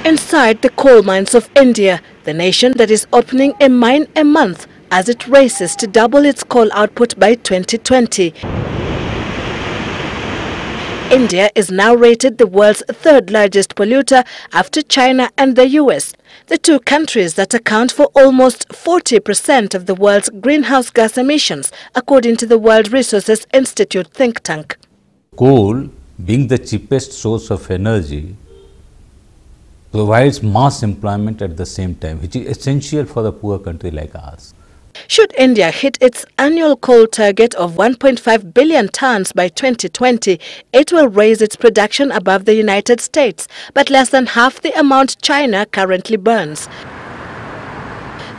Inside the coal mines of India, the nation that is opening a mine a month as it races to double its coal output by 2020. India is now rated the world's third largest polluter after China and the US, the two countries that account for almost 40% of the world's greenhouse gas emissions, according to the World Resources Institute think tank. Coal, being the cheapest source of energy, provides mass employment at the same time, which is essential for a poor country like ours. Should India hit its annual coal target of 1.5 billion tons by 2020, it will raise its production above the United States, but less than half the amount China currently burns.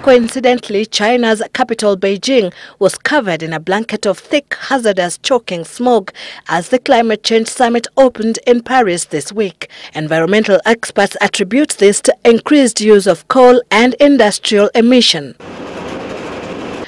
Coincidentally, China's capital Beijing was covered in a blanket of thick, hazardous, choking smoke as the climate change summit opened in Paris this week. Environmental experts attribute this to increased use of coal and industrial emission.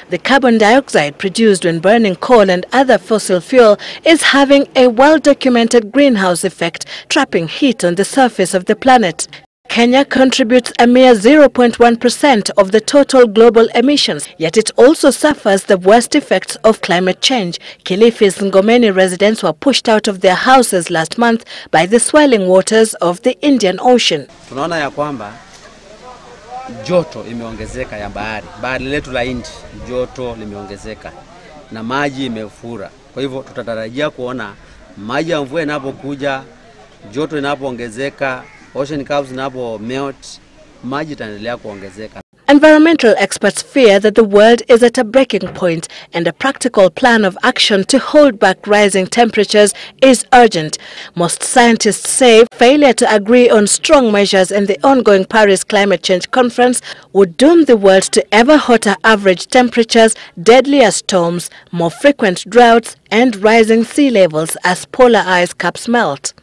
The carbon dioxide produced when burning coal and other fossil fuel is having a well-documented greenhouse effect, trapping heat on the surface of the planet. Kenya contributes a mere 0.1% of the total global emissions, yet it also suffers the worst effects of climate change. Kilifi's Ngomeni residents were pushed out of their houses last month by the swelling waters of the Indian Ocean. Tunaona ya kwamba joto imeongezeka ya bahari letu la Hindi, joto limeongezeka na maji imefura. Kwa hivyo tutatarajia kuona maji ya mvua inapokuja, joto inapoongezeka, ocean curves melt, maji itaendelea kuongezeka. Environmental experts fear that the world is at a breaking point and a practical plan of action to hold back rising temperatures is urgent. Most scientists say failure to agree on strong measures in the ongoing Paris Climate Change Conference would doom the world to ever hotter average temperatures, deadlier storms, more frequent droughts, and rising sea levels as polar ice caps melt.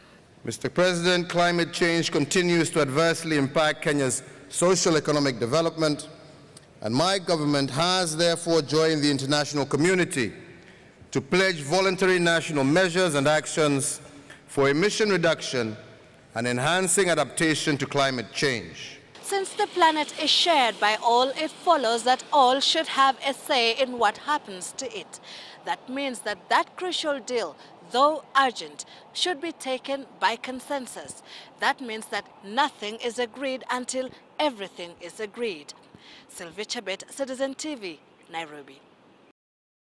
Mr. President, climate change continues to adversely impact Kenya's social-economic development, and my government has therefore joined the international community to pledge voluntary national measures and actions for emission reduction and enhancing adaptation to climate change. Since the planet is shared by all, it follows that all should have a say in what happens to it. That means that that crucial deal, though urgent, should be taken by consensus. That means that nothing is agreed until everything is agreed. Sylvia Chebet, Citizen TV, Nairobi.